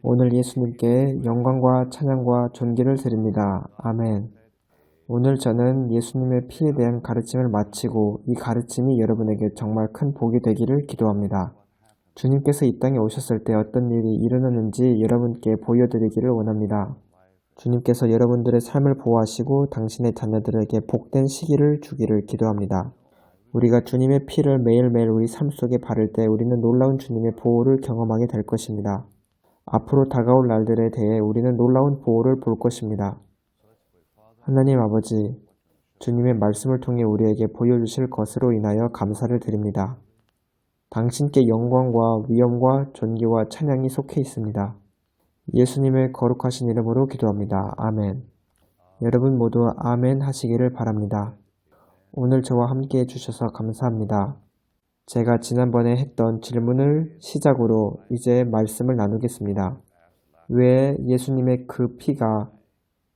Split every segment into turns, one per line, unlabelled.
오늘 예수님께 영광과 찬양과 존귀를 드립니다. 아멘. 오늘 저는 예수님의 피에 대한 가르침을 마치고 이 가르침이 여러분에게 정말 큰 복이 되기를 기도합니다. 주님께서 이 땅에 오셨을 때 어떤 일이 일어났는지 여러분께 보여드리기를 원합니다. 주님께서 여러분들의 삶을 보호하시고 당신의 자녀들에게 복된 시기를 주기를 기도합니다. 우리가 주님의 피를 매일매일 우리 삶 속에 바를 때 우리는 놀라운 주님의 보호를 경험하게 될 것입니다. 앞으로 다가올 날들에 대해 우리는 놀라운 보호를 볼 것입니다. 하나님 아버지, 주님의 말씀을 통해 우리에게 보여주실 것으로 인하여 감사를 드립니다. 당신께 영광과 위엄과 존귀와 찬양이 속해 있습니다. 예수님의 거룩하신 이름으로 기도합니다. 아멘. 여러분 모두 아멘 하시기를 바랍니다. 오늘 저와 함께 해주셔서 감사합니다. 제가 지난번에 했던 질문을 시작으로 이제 말씀을 나누겠습니다. 왜 예수님의 그 피가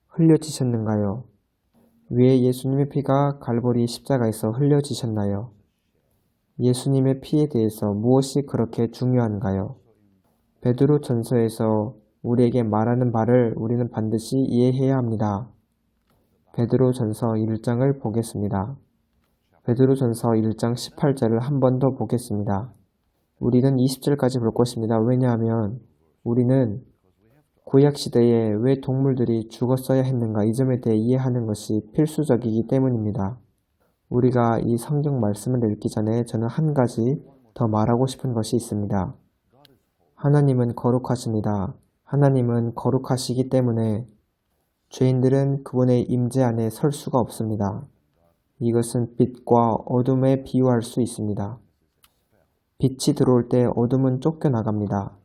흘려지셨는가요? 왜 예수님의 피가 갈보리 십자가에서 흘려지셨나요? 예수님의 피에 대해서 무엇이 그렇게 중요한가요? 베드로 전서에서 우리에게 말하는 바를 우리는 반드시 이해해야 합니다. 베드로 전서 1장을 보겠습니다. 베드로 전서 1장 18절을 한 번 더 보겠습니다. 우리는 20절까지 볼 것입니다. 왜냐하면 우리는 구약시대에 왜 동물들이 죽었어야 했는가 이 점에 대해 이해하는 것이 필수적이기 때문입니다. 우리가 이 성경 말씀을 읽기 전에 저는 한 가지 더 말하고 싶은 것이 있습니다. 하나님은 거룩하십니다. 하나님은 거룩하시기 때문에 죄인들은 그분의 임재 안에 설 수가 없습니다. 이것은 빛과 어둠에 비유할 수 있습니다. 빛이 들어올 때 어둠은 쫓겨나갑니다.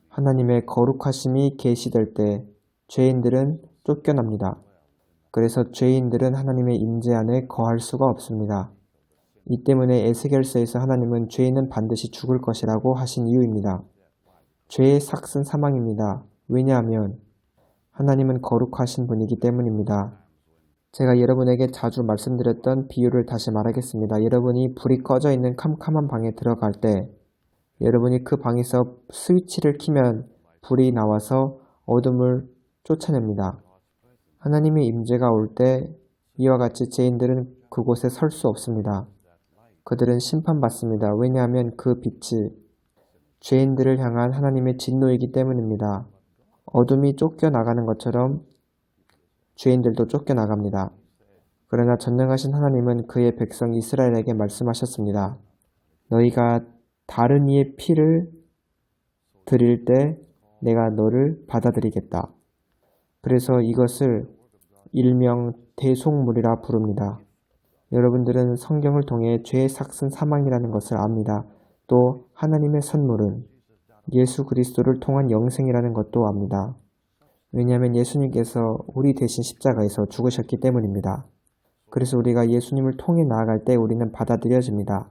하나님의 거룩하심이 계시될 때 죄인들은 쫓겨납니다. 그래서 죄인들은 하나님의 임재 안에 거할 수가 없습니다. 이 때문에 에스겔서에서 하나님은 죄인은 반드시 죽을 것이라고 하신 이유입니다. 죄의 삭은 사망입니다. 왜냐하면 하나님은 거룩하신 분이기 때문입니다. 제가 여러분에게 자주 말씀드렸던 비유를 다시 말하겠습니다. 여러분이 불이 꺼져 있는 캄캄한 방에 들어갈 때 여러분이 그 방에서 스위치를 켜면 불이 나와서 어둠을 쫓아냅니다. 하나님의 임재가 올 때 이와 같이 죄인들은 그곳에 설 수 없습니다. 그들은 심판받습니다. 왜냐하면 그 빛이 죄인들을 향한 하나님의 진노이기 때문입니다. 어둠이 쫓겨나가는 것처럼 죄인들도 쫓겨나갑니다. 그러나 전능하신 하나님은 그의 백성 이스라엘에게 말씀하셨습니다. 너희가 다른 이의 피를 드릴 때 내가 너를 받아들이겠다. 그래서 이것을 일명 대속물이라 부릅니다. 여러분들은 성경을 통해 죄의 삭은 사망이라는 것을 압니다. 또 하나님의 선물은 예수 그리스도를 통한 영생이라는 것도 압니다. 왜냐하면 예수님께서 우리 대신 십자가에서 죽으셨기 때문입니다. 그래서 우리가 예수님을 통해 나아갈 때 우리는 받아들여집니다.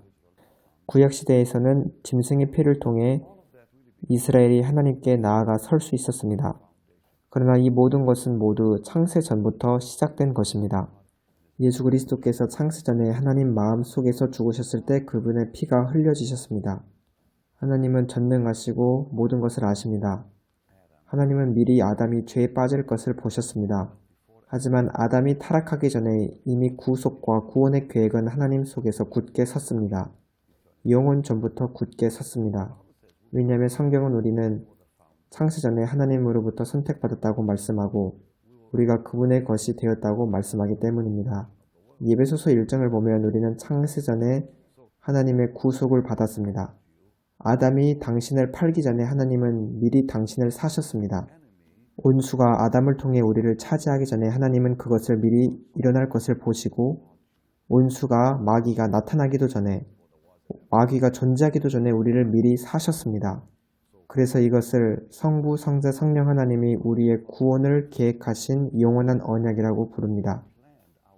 구약시대에서는 짐승의 피를 통해 이스라엘이 하나님께 나아가 설 수 있었습니다. 그러나 이 모든 것은 모두 창세 전부터 시작된 것입니다. 예수 그리스도께서 창세 전에 하나님 마음 속에서 죽으셨을 때 그분의 피가 흘려지셨습니다. 하나님은 전능하시고 모든 것을 아십니다. 하나님은 미리 아담이 죄에 빠질 것을 보셨습니다. 하지만 아담이 타락하기 전에 이미 구속과 구원의 계획은 하나님 속에서 굳게 섰습니다. 영원 전부터 굳게 섰습니다. 왜냐하면 성경은 우리는 창세전에 하나님으로부터 선택받았다고 말씀하고 우리가 그분의 것이 되었다고 말씀하기 때문입니다. 에베소서 1장을 보면 우리는 창세전에 하나님의 구속을 받았습니다. 아담이 당신을 팔기 전에 하나님은 미리 당신을 사셨습니다. 온수가 아담을 통해 우리를 차지하기 전에 하나님은 그것을 미리 일어날 것을 보시고 온수가 마귀가 나타나기도 전에 마귀가 존재하기도 전에 우리를 미리 사셨습니다. 그래서 이것을 성부, 성자, 성령 하나님이 우리의 구원을 계획하신 영원한 언약이라고 부릅니다.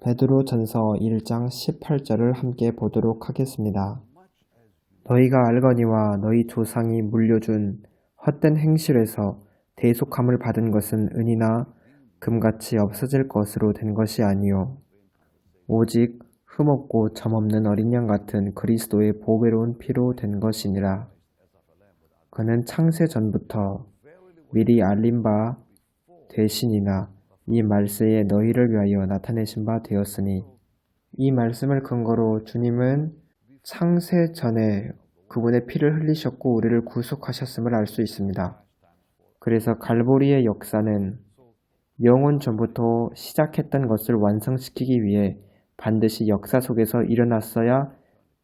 베드로 전서 1장 18절을 함께 보도록 하겠습니다. 너희가 알거니와 너희 조상이 물려준 헛된 행실에서 대속함을 받은 것은 은이나 금같이 없어질 것으로 된 것이 아니요 오직 흠없고 점없는 어린 양 같은 그리스도의 보배로운 피로 된 것이니라. 그는 창세 전부터 미리 알린 바 되시니나 이 말세에 너희를 위하여 나타내신 바 되었으니 이 말씀을 근거로 주님은 창세 전에 그분의 피를 흘리셨고 우리를 구속하셨음을 알 수 있습니다. 그래서 갈보리의 역사는 영원 전부터 시작했던 것을 완성시키기 위해 반드시 역사 속에서 일어났어야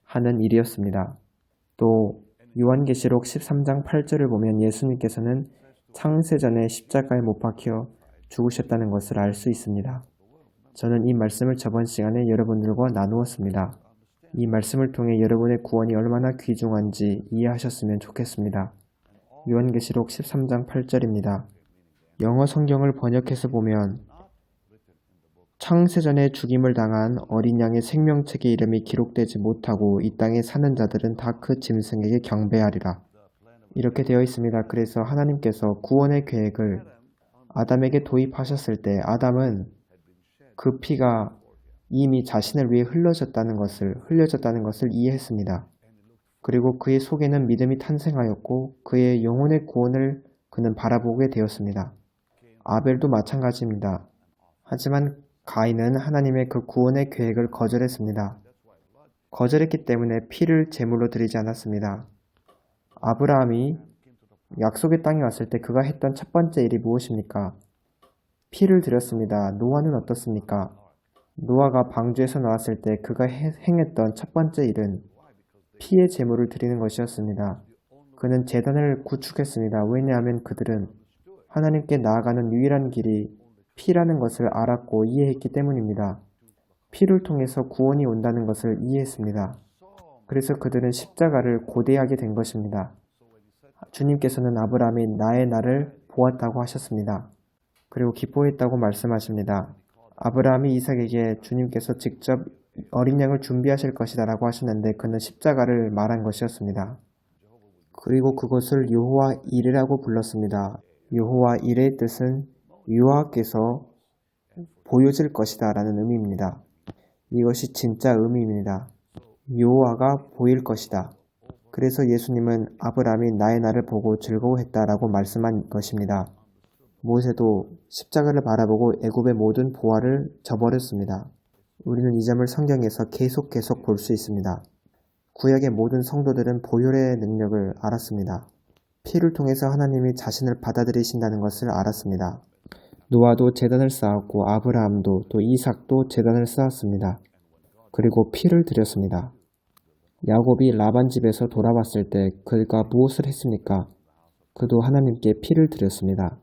하는 일이었습니다. 또 요한계시록 13장 8절을 보면 예수님께서는 창세전에 십자가에 못 박혀 죽으셨다는 것을 알 수 있습니다. 저는 이 말씀을 저번 시간에 여러분들과 나누었습니다. 이 말씀을 통해 여러분의 구원이 얼마나 귀중한지 이해하셨으면 좋겠습니다. 요한계시록 13장 8절입니다. 영어 성경을 번역해서 보면 창세전에 죽임을 당한 어린 양의 생명책의 이름이 기록되지 못하고 이 땅에 사는 자들은 다 그 짐승에게 경배하리라. 이렇게 되어 있습니다. 그래서 하나님께서 구원의 계획을 아담에게 도입하셨을 때 아담은 그 피가 이미 자신을 위해 흘려졌다는 것을 이해했습니다. 그리고 그의 속에는 믿음이 탄생하였고 그의 영혼의 구원을 그는 바라보게 되었습니다. 아벨도 마찬가지입니다. 하지만 가인은 하나님의 그 구원의 계획을 거절했습니다. 거절했기 때문에 피를 제물로 드리지 않았습니다. 아브라함이 약속의 땅에 왔을 때 그가 했던 첫 번째 일이 무엇입니까? 피를 드렸습니다. 노아는 어떻습니까? 노아가 방주에서 나왔을 때 그가 행했던 첫 번째 일은 피의 제물을 드리는 것이었습니다. 그는 제단을 구축했습니다. 왜냐하면 그들은 하나님께 나아가는 유일한 길이 피라는 것을 알았고 이해했기 때문입니다. 피를 통해서 구원이 온다는 것을 이해했습니다. 그래서 그들은 십자가를 고대하게 된 것입니다. 주님께서는 아브라함이 나의 날을 보았다고 하셨습니다. 그리고 기뻐했다고 말씀하십니다. 아브라함이 이삭에게 주님께서 직접 어린 양을 준비하실 것이다 라고 하셨는데 그는 십자가를 말한 것이었습니다. 그리고 그것을 여호와 이레라고 불렀습니다. 여호와 이레의 뜻은 여호와께서 보여질 것이다 라는 의미입니다. 이것이 진짜 의미입니다. 여호와가 보일 것이다. 그래서 예수님은 아브라함이 나의 날을 보고 즐거워했다라고 말씀한 것입니다. 모세도 십자가를 바라보고 애굽의 모든 보화를 저버렸습니다. 우리는 이 점을 성경에서 계속 볼 수 있습니다. 구약의 모든 성도들은 보혈의 능력을 알았습니다. 피를 통해서 하나님이 자신을 받아들이신다는 것을 알았습니다. 노아도 제단을 쌓았고 아브라함도 또 이삭도 제단을 쌓았습니다. 그리고 피를 드렸습니다. 야곱이 라반 집에서 돌아왔을 때 그가 무엇을 했습니까? 그도 하나님께 피를 드렸습니다.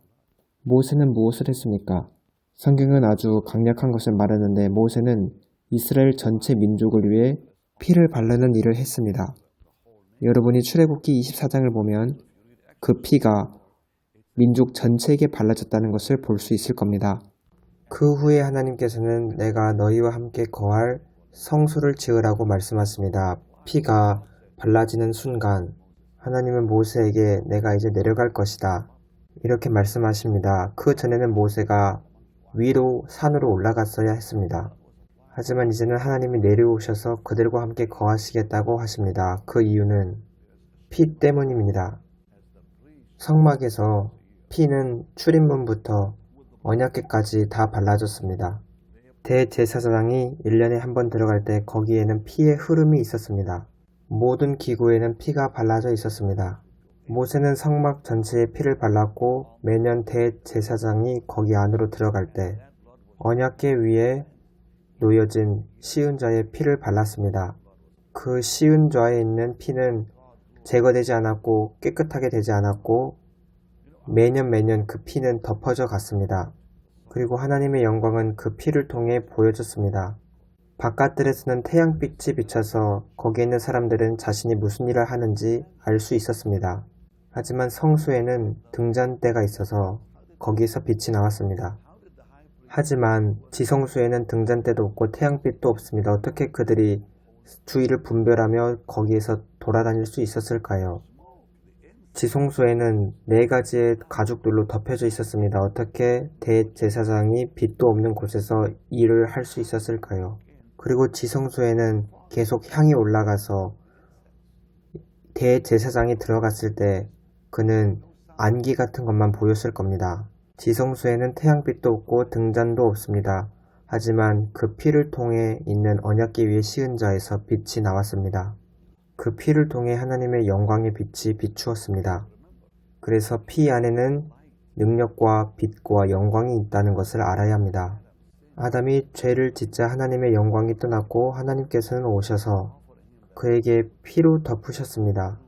모세는 무엇을 했습니까? 성경은 아주 강력한 것을 말하는데 모세는 이스라엘 전체 민족을 위해 피를 바르는 일을 했습니다. 여러분이 출애굽기 24장을 보면 그 피가 민족 전체에게 발라졌다는 것을 볼 수 있을 겁니다. 그 후에 하나님께서는 내가 너희와 함께 거할 성소를 지으라고 말씀하십니다. 피가 발라지는 순간 하나님은 모세에게 내가 이제 내려갈 것이다 이렇게 말씀하십니다. 그 전에는 모세가 위로 산으로 올라갔어야 했습니다. 하지만 이제는 하나님이 내려오셔서 그들과 함께 거하시겠다고 하십니다. 그 이유는 피 때문입니다. 성막에서 피는 출입문부터 언약궤까지 다 발라졌습니다. 대제사장이 1년에 한 번 들어갈 때 거기에는 피의 흐름이 있었습니다. 모든 기구에는 피가 발라져 있었습니다. 모세는 성막 전체에 피를 발랐고 매년 대제사장이 거기 안으로 들어갈 때 언약궤 위에 놓여진 시은좌의 피를 발랐습니다. 그 시은좌에 있는 피는 제거되지 않았고 깨끗하게 되지 않았고 매년 그 피는 덮어져 갔습니다. 그리고 하나님의 영광은 그 피를 통해 보여졌습니다. 바깥들에서는 태양빛이 비쳐서 거기에 있는 사람들은 자신이 무슨 일을 하는지 알 수 있었습니다. 하지만 성소에는 등잔대가 있어서 거기에서 빛이 나왔습니다. 하지만 지성소에는 등잔대도 없고 태양빛도 없습니다. 어떻게 그들이 주위를 분별하며 거기에서 돌아다닐 수 있었을까요? 지성소에는 4가지의 가죽들로 덮여져 있었습니다. 어떻게 대제사장이 빛도 없는 곳에서 일을 할 수 있었을까요? 그리고 지성소에는 계속 향이 올라가서 대제사장이 들어갔을 때 그는 안개 같은 것만 보였을 겁니다. 지성소에는 태양빛도 없고 등잔도 없습니다. 하지만 그 피를 통해 있는 언약궤 위에 씌은 자에서 빛이 나왔습니다. 그 피를 통해 하나님의 영광의 빛이 비추었습니다. 그래서 피 안에는 능력과 빛과 영광이 있다는 것을 알아야 합니다. 아담이 죄를 짓자 하나님의 영광이 떠났고 하나님께서는 오셔서 그에게 피로 덮으셨습니다.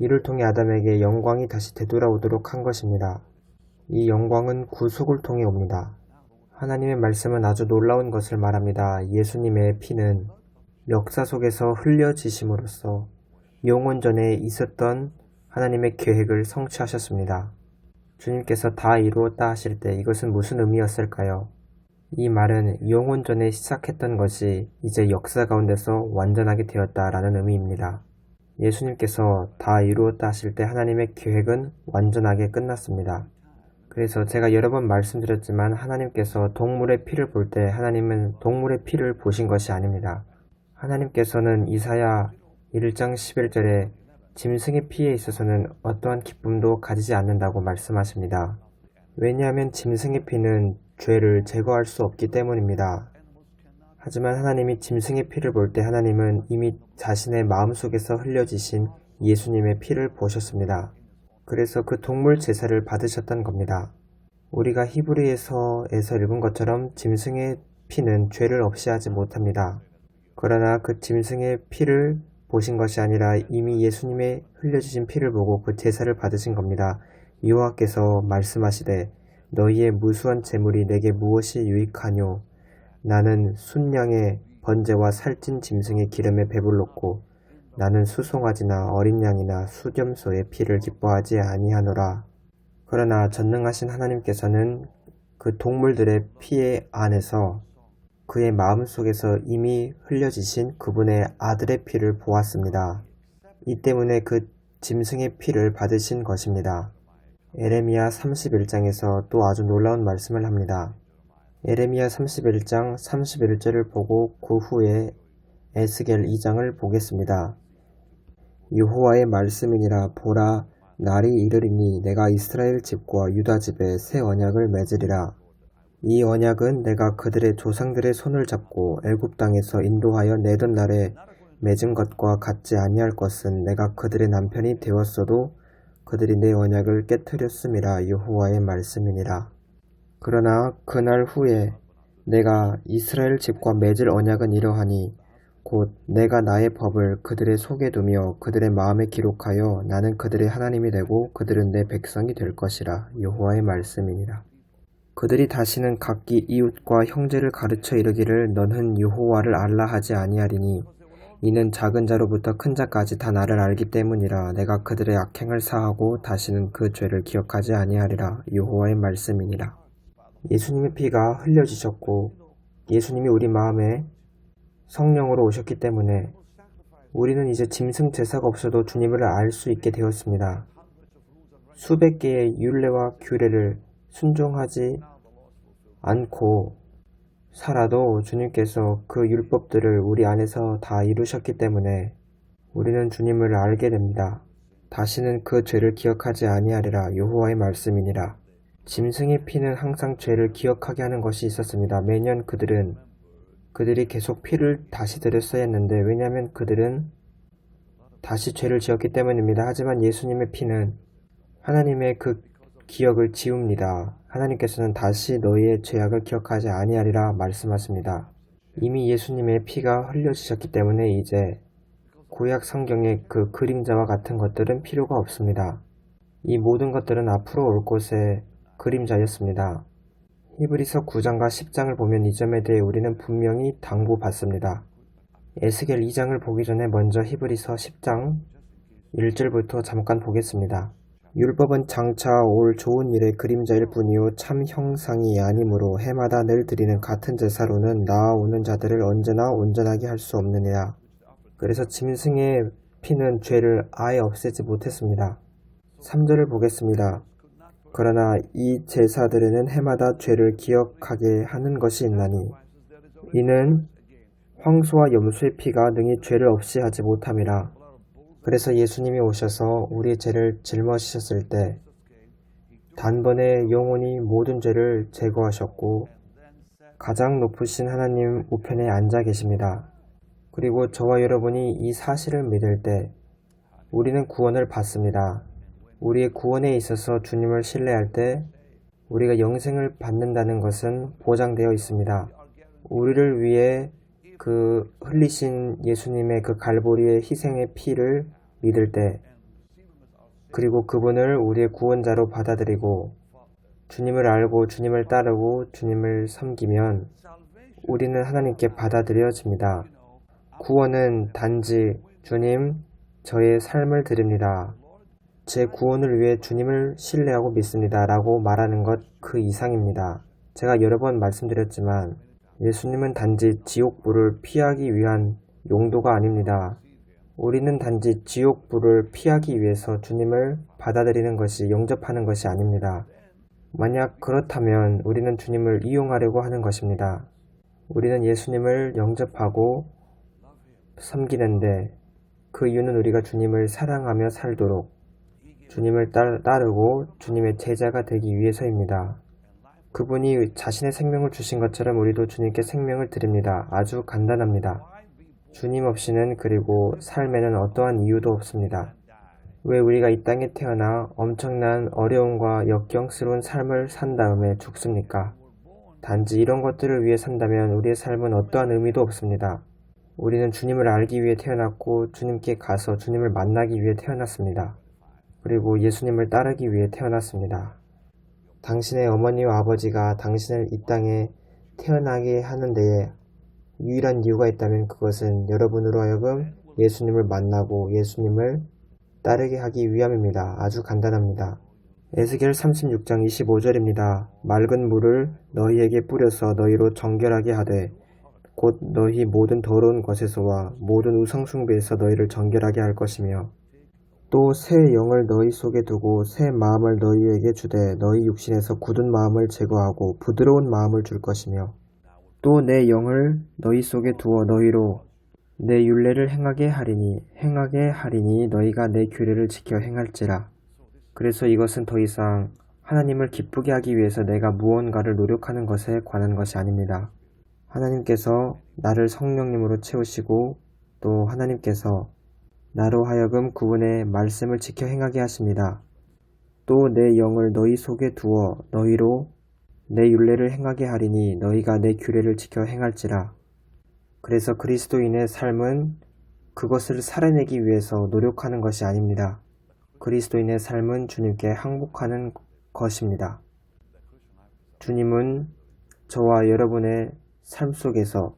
이를 통해 아담에게 영광이 다시 되돌아오도록 한 것입니다. 이 영광은 구속을 통해 옵니다. 하나님의 말씀은 아주 놀라운 것을 말합니다. 예수님의 피는 역사 속에서 흘려지심으로써 영원 전에 있었던 하나님의 계획을 성취하셨습니다. 주님께서 다 이루었다 하실 때 이것은 무슨 의미였을까요? 이 말은 영원 전에 시작했던 것이 이제 역사 가운데서 완전하게 되었다라는 의미입니다. 예수님께서 다 이루었다 하실 때 하나님의 계획은 완전하게 끝났습니다. 그래서 제가 여러 번 말씀드렸지만 하나님께서 동물의 피를 볼 때 하나님은 동물의 피를 보신 것이 아닙니다. 하나님께서는 이사야 1장 11절에 짐승의 피에 있어서는 어떠한 기쁨도 가지지 않는다고 말씀하십니다. 왜냐하면 짐승의 피는 죄를 제거할 수 없기 때문입니다. 하지만 하나님이 짐승의 피를 볼 때 하나님은 이미 자신의 마음속에서 흘려지신 예수님의 피를 보셨습니다. 그래서 그 동물 제사를 받으셨던 겁니다. 우리가 히브리서에서 읽은 것처럼 짐승의 피는 죄를 없이 하지 못합니다. 그러나 그 짐승의 피를 보신 것이 아니라 이미 예수님의 흘려주신 피를 보고 그 제사를 받으신 겁니다. 여호와께서 말씀하시되 너희의 무수한 재물이 내게 무엇이 유익하뇨? 나는 순양의 번제와 살찐 짐승의 기름에 배불렀고 나는 수송아지나 어린 양이나 수렴소의 피를 기뻐하지 아니하노라. 그러나 전능하신 하나님께서는 그 동물들의 피 안에서 그의 마음속에서 이미 흘려지신 그분의 아들의 피를 보았습니다. 이 때문에 그 짐승의 피를 받으신 것입니다. 에레미야 31장에서 또 아주 놀라운 말씀을 합니다. 에레미야 31장 31절을 보고 그 후에 에스겔 2장을 보겠습니다. 여호와의 말씀이니라. 보라, 날이 이르리니 내가 이스라엘 집과 유다 집에 새 언약을 맺으리라. 이 언약은 내가 그들의 조상들의 손을 잡고 애굽 땅에서 인도하여 내던 날에 맺은 것과 같지 아니할 것은 내가 그들의 남편이 되었어도 그들이 내 언약을 깨뜨렸음이라. 여호와의 말씀이니라. 그러나 그날 후에 내가 이스라엘 집과 맺을 언약은 이러하니 곧 내가 나의 법을 그들의 속에 두며 그들의 마음에 기록하여 나는 그들의 하나님이 되고 그들은 내 백성이 될 것이라. 여호와의 말씀이니라. 그들이 다시는 각기 이웃과 형제를 가르쳐 이르기를 너는 여호와를 알라 하지 아니하리니 이는 작은 자로부터 큰 자까지 다 나를 알기 때문이라. 내가 그들의 악행을 사하고 다시는 그 죄를 기억하지 아니하리라. 여호와의 말씀이니라. 예수님의 피가 흘려지셨고 예수님이 우리 마음에 성령으로 오셨기 때문에 우리는 이제 짐승 제사가 없어도 주님을 알 수 있게 되었습니다. 수백 개의 율례와 규례를 순종하지 않고 살아도 주님께서 그 율법들을 우리 안에서 다 이루셨기 때문에 우리는 주님을 알게 됩니다. 다시는 그 죄를 기억하지 아니하리라. 여호와의 말씀이니라. 짐승의 피는 항상 죄를 기억하게 하는 것이 있었습니다. 매년 그들이 계속 피를 다시 드렸어야 했는데 왜냐하면 그들은 다시 죄를 지었기 때문입니다. 하지만 예수님의 피는 하나님의 그 기억을 지웁니다. 하나님께서는 다시 너희의 죄악을 기억하지 아니하리라 말씀하십니다. 이미 예수님의 피가 흘려지셨기 때문에 이제 구약 성경의 그 그림자와 같은 것들은 필요가 없습니다. 이 모든 것들은 앞으로 올 곳의 그림자였습니다. 히브리서 9장과 10장을 보면 이 점에 대해 우리는 분명히 당부받습니다. 에스겔 2장을 보기 전에 먼저 히브리서 10장 1절부터 잠깐 보겠습니다. 율법은 장차 올 좋은 일의 그림자일 뿐이요 참 형상이 아니므로 해마다 늘 드리는 같은 제사로는 나아오는 자들을 언제나 온전하게 할 수 없느니라. 그래서 짐승의 피는 죄를 아예 없애지 못했습니다. 3절을 보겠습니다. 그러나 이 제사들에는 해마다 죄를 기억하게 하는 것이 있나니 이는 황소와 염소의 피가 능히 죄를 없이 하지 못함이라. 그래서 예수님이 오셔서 우리의 죄를 짊어지셨을 때 단번에 영원히 모든 죄를 제거하셨고 가장 높으신 하나님 우편에 앉아 계십니다. 그리고 저와 여러분이 이 사실을 믿을 때 우리는 구원을 받습니다. 우리의 구원에 있어서 주님을 신뢰할 때 우리가 영생을 받는다는 것은 보장되어 있습니다. 우리를 위해 그 흘리신 예수님의 그 갈보리의 희생의 피를 믿을 때 그리고 그분을 우리의 구원자로 받아들이고 주님을 알고 주님을 따르고 주님을 섬기면 우리는 하나님께 받아들여집니다. 구원은 단지 주님, 저의 삶을 드립니다. 제 구원을 위해 주님을 신뢰하고 믿습니다. 라고 말하는 것 그 이상입니다. 제가 여러 번 말씀드렸지만 예수님은 단지 지옥불을 피하기 위한 용도가 아닙니다. 우리는 단지 지옥불을 피하기 위해서 주님을 받아들이는 것이 영접하는 것이 아닙니다. 만약 그렇다면 우리는 주님을 이용하려고 하는 것입니다. 우리는 예수님을 영접하고 섬기는데 그 이유는 우리가 주님을 사랑하며 살도록 주님을 따르고 주님의 제자가 되기 위해서입니다. 그분이 자신의 생명을 주신 것처럼 우리도 주님께 생명을 드립니다. 아주 간단합니다. 주님 없이는 그리고 삶에는 어떠한 이유도 없습니다. 왜 우리가 이 땅에 태어나 엄청난 어려움과 역경스러운 삶을 산 다음에 죽습니까? 단지 이런 것들을 위해 산다면 우리의 삶은 어떠한 의미도 없습니다. 우리는 주님을 알기 위해 태어났고 주님께 가서 주님을 만나기 위해 태어났습니다. 그리고 예수님을 따르기 위해 태어났습니다. 당신의 어머니와 아버지가 당신을 이 땅에 태어나게 하는 데에 유일한 이유가 있다면 그것은 여러분으로 하여금 예수님을 만나고 예수님을 따르게 하기 위함입니다. 아주 간단합니다. 에스겔 36장 25절입니다. 맑은 물을 너희에게 뿌려서 너희로 정결하게 하되 곧 너희 모든 더러운 것에서와 모든 우상숭배에서 너희를 정결하게 할 것이며 또 새 영을 너희 속에 두고 새 마음을 너희에게 주되 너희 육신에서 굳은 마음을 제거하고 부드러운 마음을 줄 것이며 또 내 영을 너희 속에 두어 너희로 내 율례를 행하게 하리니 너희가 내 규례를 지켜 행할지라. 그래서 이것은 더 이상 하나님을 기쁘게 하기 위해서 내가 무언가를 노력하는 것에 관한 것이 아닙니다. 하나님께서 나를 성령님으로 채우시고 또 하나님께서 나로 하여금 그분의 말씀을 지켜 행하게 하십니다. 또 내 영을 너희 속에 두어 너희로 내 율례를 행하게 하리니 너희가 내 규례를 지켜 행할지라. 그래서 그리스도인의 삶은 그것을 살아내기 위해서 노력하는 것이 아닙니다. 그리스도인의 삶은 주님께 항복하는 것입니다. 주님은 저와 여러분의 삶 속에서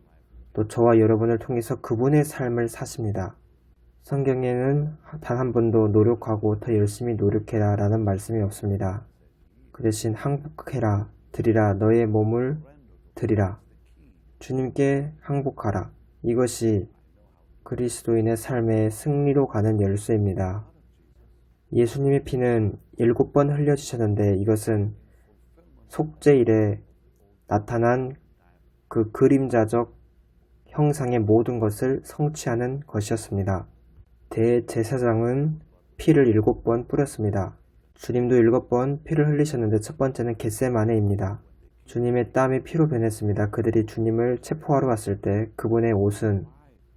또 저와 여러분을 통해서 그분의 삶을 사십니다. 성경에는 단 한 번도 노력하고 더 열심히 노력해라 라는 말씀이 없습니다. 그 대신 항복해라, 드리라, 너의 몸을 드리라. 주님께 항복하라. 이것이 그리스도인의 삶의 승리로 가는 열쇠입니다. 예수님의 피는 7번 흘려지셨는데 이것은 속죄일에 나타난 그 그림자적 형상의 모든 것을 성취하는 것이었습니다. 대제사장은 피를 7번 뿌렸습니다. 주님도 7번 피를 흘리셨는데 첫 번째는 겟세마네입니다. 주님의 땀이 피로 변했습니다. 그들이 주님을 체포하러 왔을 때 그분의 옷은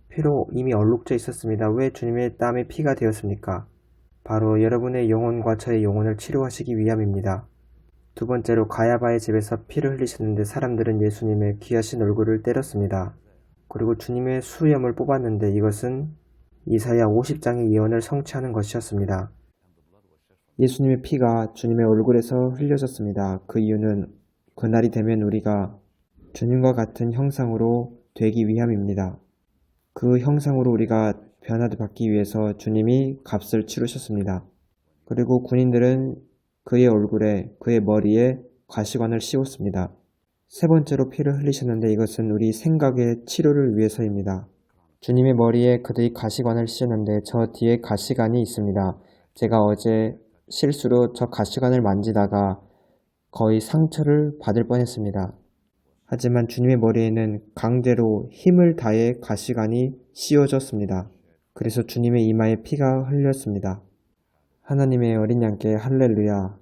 피로 이미 얼룩져 있었습니다. 왜 주님의 땀이 피가 되었습니까? 바로 여러분의 영혼과 저의 영혼을 치료하시기 위함입니다. 두 번째로 가야바의 집에서 피를 흘리셨는데 사람들은 예수님의 귀하신 얼굴을 때렸습니다. 그리고 주님의 수염을 뽑았는데 이것은 이사야 50장의 예언을 성취하는 것이었습니다. 예수님의 피가 주님의 얼굴에서 흘려졌습니다. 그 이유는 그날이 되면 우리가 주님과 같은 형상으로 되기 위함입니다. 그 형상으로 우리가 변화받기 위해서 주님이 값을 치르셨습니다. 그리고 군인들은 그의 얼굴에, 그의 머리에 가시관을 씌웠습니다. 세 번째로 피를 흘리셨는데 이것은 우리 생각의 치료를 위해서입니다. 주님의 머리에 그들이 가시관을 씌웠는데 저 뒤에 가시관이 있습니다. 제가 어제 실수로 저 가시관을 만지다가 거의 상처를 받을 뻔했습니다. 하지만 주님의 머리에는 강제로 힘을 다해 가시관이 씌워졌습니다. 그래서 주님의 이마에 피가 흘렸습니다. 하나님의 어린 양께 할렐루야.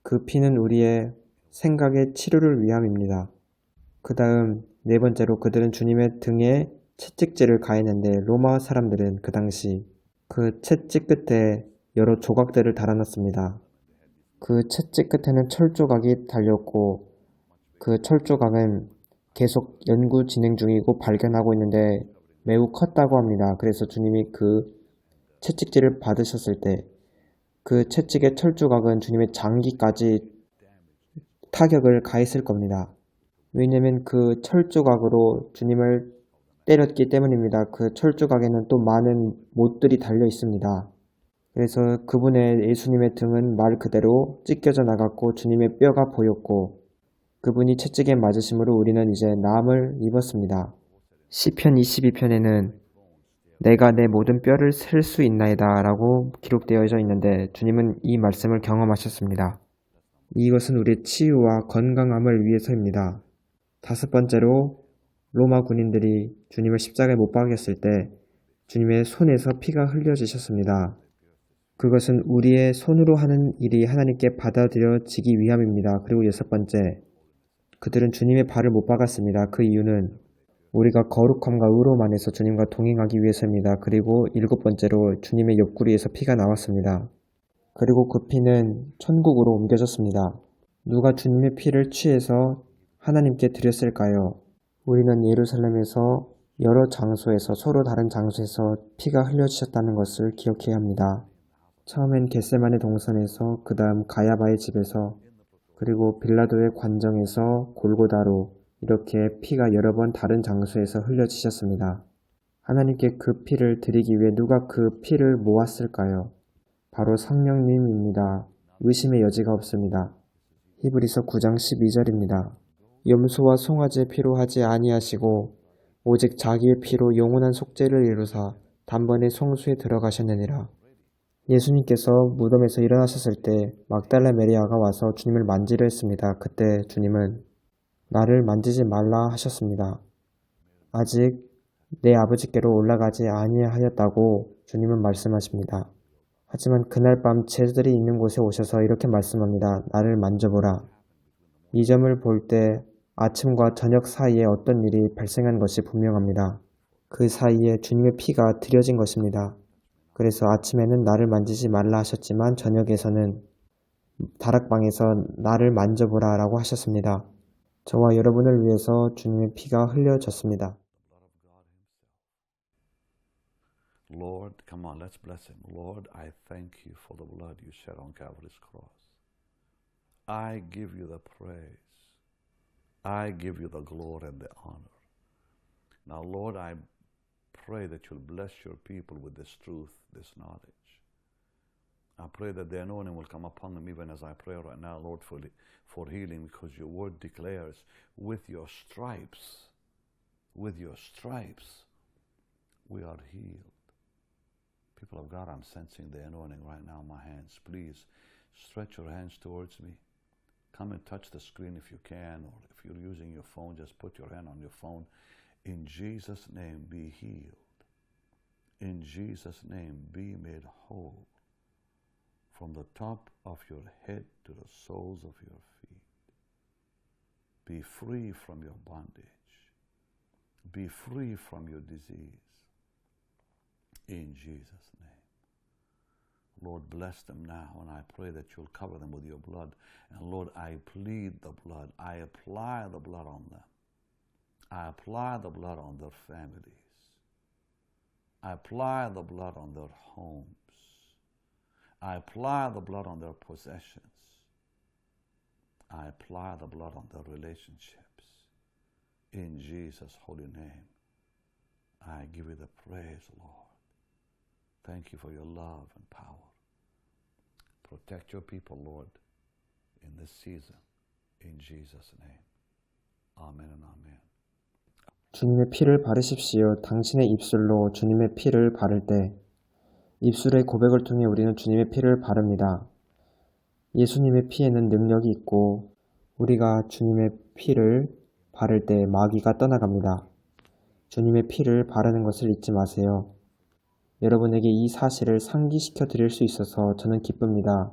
그 피는 우리의 생각의 치료를 위함입니다. 그 다음 네 번째로 그들은 주님의 등에 채찍질을 가했는데 로마 사람들은 그 당시 그 채찍 끝에 여러 조각들을 달아놨습니다. 그 채찍 끝에는 철 조각이 달렸고 그 철 조각은 계속 연구 진행 중이고 발견하고 있는데 매우 컸다고 합니다. 그래서 주님이 그 채찍질을 받으셨을 때 그 채찍의 철 조각은 주님의 장기까지 타격을 가했을 겁니다. 왜냐하면 그 철 조각으로 주님을 때렸기 때문입니다. 그 철 조각에는 또 많은 못들이 달려 있습니다. 그래서 그분의 예수님의 등은 말 그대로 찢겨져 나갔고 주님의 뼈가 보였고 그분이 채찍에 맞으심으로 우리는 이제 나음을 입었습니다. 시편 22편에는 내가 내 모든 뼈를 셀 수 있나이다 라고 기록되어져 있는데 주님은 이 말씀을 경험하셨습니다. 이것은 우리의 치유와 건강함을 위해서입니다. 다섯 번째로 로마 군인들이 주님을 십자가에 못 박였을 때 주님의 손에서 피가 흘려지셨습니다. 그것은 우리의 손으로 하는 일이 하나님께 받아들여지기 위함입니다. 그리고 여섯 번째, 그들은 주님의 발을 못 박았습니다. 그 이유는 우리가 거룩함과 의로움 안에서 주님과 동행하기 위해서입니다. 그리고 일곱 번째로 주님의 옆구리에서 피가 나왔습니다. 그리고 그 피는 천국으로 옮겨졌습니다. 누가 주님의 피를 취해서 하나님께 드렸을까요? 우리는 예루살렘에서 여러 장소에서 서로 다른 장소에서 피가 흘려지셨다는 것을 기억해야 합니다. 처음엔 겟세마네 동산에서, 그 다음 가야바의 집에서, 그리고 빌라도의 관정에서 골고다로 이렇게 피가 여러 번 다른 장소에서 흘려지셨습니다. 하나님께 그 피를 드리기 위해 누가 그 피를 모았을까요? 바로 성령님입니다. 의심의 여지가 없습니다. 히브리서 9장 12절입니다. 염소와 송아지의 피로 하지 아니하시고 오직 자기의 피로 영원한 속죄를 이루사 단번에 성수에 들어가셨느니라. 예수님께서 무덤에서 일어나셨을 때 막달라 메리아가 와서 주님을 만지려 했습니다. 그때 주님은 나를 만지지 말라 하셨습니다. 아직 내 아버지께로 올라가지 아니하였다고 주님은 말씀하십니다. 하지만 그날 밤 제자들이 있는 곳에 오셔서 이렇게 말씀합니다. 나를 만져보라. 이 점을 볼 때 아침과 저녁 사이에 어떤 일이 발생한 것이 분명합니다. 그 사이에 주님의 피가 드려진 것입니다. 그래서 아침에는 나를 만지지 말라 하셨지만 저녁에서는 다락방에서 나를 만져보라 라고 하셨습니다. 저와 여러분을 위해서 주님의 피가 흘려졌습니다.
Lord, come on, let's bless him. Lord, I thank you for the blood you shed on Calvary's cross. I give you the praise. I give you the glory and the honor. Now, Lord, I pray that you'll bless your people with this truth, this knowledge. I pray that the anointing will come upon them even as I pray right now, Lord, for healing, because your word declares, with your stripes, we are healed. People of God, I'm sensing the anointing right now in my hands. Please stretch your hands towards me. Come and touch the screen if you can, or if you're using your phone, just put your hand on your phone. In Jesus' name, be healed. In Jesus' name, be made whole. From the top of your head to the soles of your feet. Be free from your bondage. Be free from your disease. In Jesus' name. Lord, bless them now, and I pray that you'll cover them with your blood. And Lord, I plead the blood. I apply the blood on them. I apply the blood on their families. I apply the blood on their homes. I apply the blood on their possessions. I apply the blood on their relationships. In Jesus' holy name, I give you the praise, Lord. Thank you for your love and power. Protect your people, Lord, in this season. In Jesus' name. Amen and amen.
주님의 피를 바르십시오. 당신의 입술로 주님의 피를 바를 때 입술의 고백을 통해 우리는 주님의 피를 바릅니다. 예수님의 피에는 능력이 있고 우리가 주님의 피를 바를 때 마귀가 떠나갑니다. 주님의 피를 바르는 것을 잊지 마세요. 여러분에게 이 사실을 상기시켜 드릴 수 있어서 저는 기쁩니다.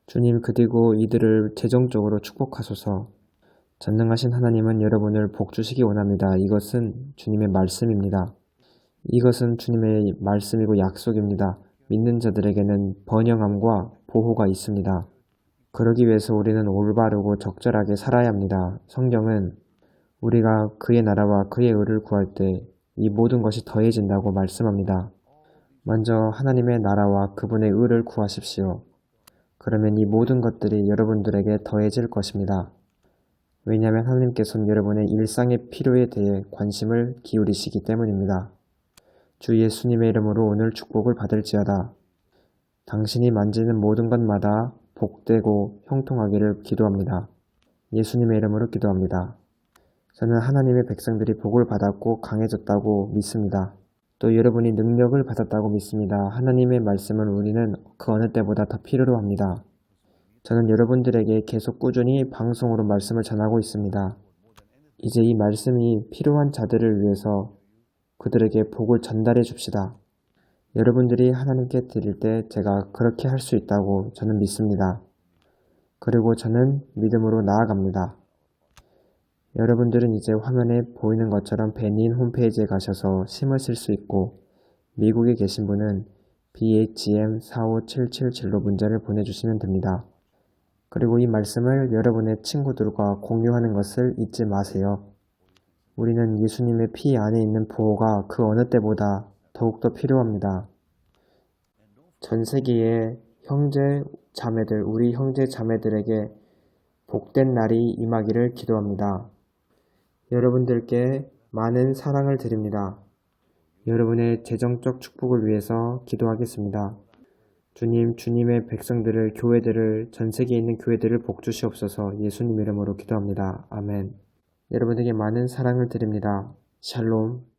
주님, 그리고 이들을 재정적으로 축복하소서. 전능하신 하나님은 여러분을 복주시기 원합니다. 이것은 주님의 말씀입니다. 이것은 주님의 말씀이고 약속입니다. 믿는 자들에게는 번영함과 보호가 있습니다. 그러기 위해서 우리는 올바르고 적절하게 살아야 합니다. 성경은 우리가 그의 나라와 그의 의를 구할 때 이 모든 것이 더해진다고 말씀합니다. 먼저 하나님의 나라와 그분의 의를 구하십시오. 그러면 이 모든 것들이 여러분들에게 더해질 것입니다. 왜냐하면 하나님께서는 여러분의 일상의 필요에 대해 관심을 기울이시기 때문입니다. 주 예수님의 이름으로 오늘 축복을 받을지어다. 당신이 만지는 모든 것마다 복되고 형통하기를 기도합니다. 예수님의 이름으로 기도합니다. 저는 하나님의 백성들이 복을 받았고 강해졌다고 믿습니다. 또 여러분이 능력을 받았다고 믿습니다. 하나님의 말씀을 우리는 그 어느 때보다 더 필요로 합니다. 저는 여러분들에게 계속 꾸준히 방송으로 말씀을 전하고 있습니다. 이제 이 말씀이 필요한 자들을 위해서 그들에게 복을 전달해 줍시다. 여러분들이 하나님께 드릴 때 제가 그렇게 할 수 있다고 저는 믿습니다. 그리고 저는 믿음으로 나아갑니다. 여러분들은 이제 화면에 보이는 것처럼 베닌 홈페이지에 가셔서 심을 쓸 수 있고, 미국에 계신 분은 BHM45777로 문자를 보내주시면 됩니다. 그리고 이 말씀을 여러분의 친구들과 공유하는 것을 잊지 마세요. 우리는 예수님의 피 안에 있는 보호가 그 어느 때보다 더욱더 필요합니다. 전 세계의 우리 형제 자매들에게 복된 날이 임하기를 기도합니다. 여러분들께 많은 사랑을 드립니다. 여러분의 재정적 축복을 위해서 기도하겠습니다. 주님, 주님의 백성들을, 교회들을, 전 세계에 있는 교회들을 복주시옵소서. 예수님 이름으로 기도합니다. 아멘. 여러분에게 많은 사랑을 드립니다. 샬롬.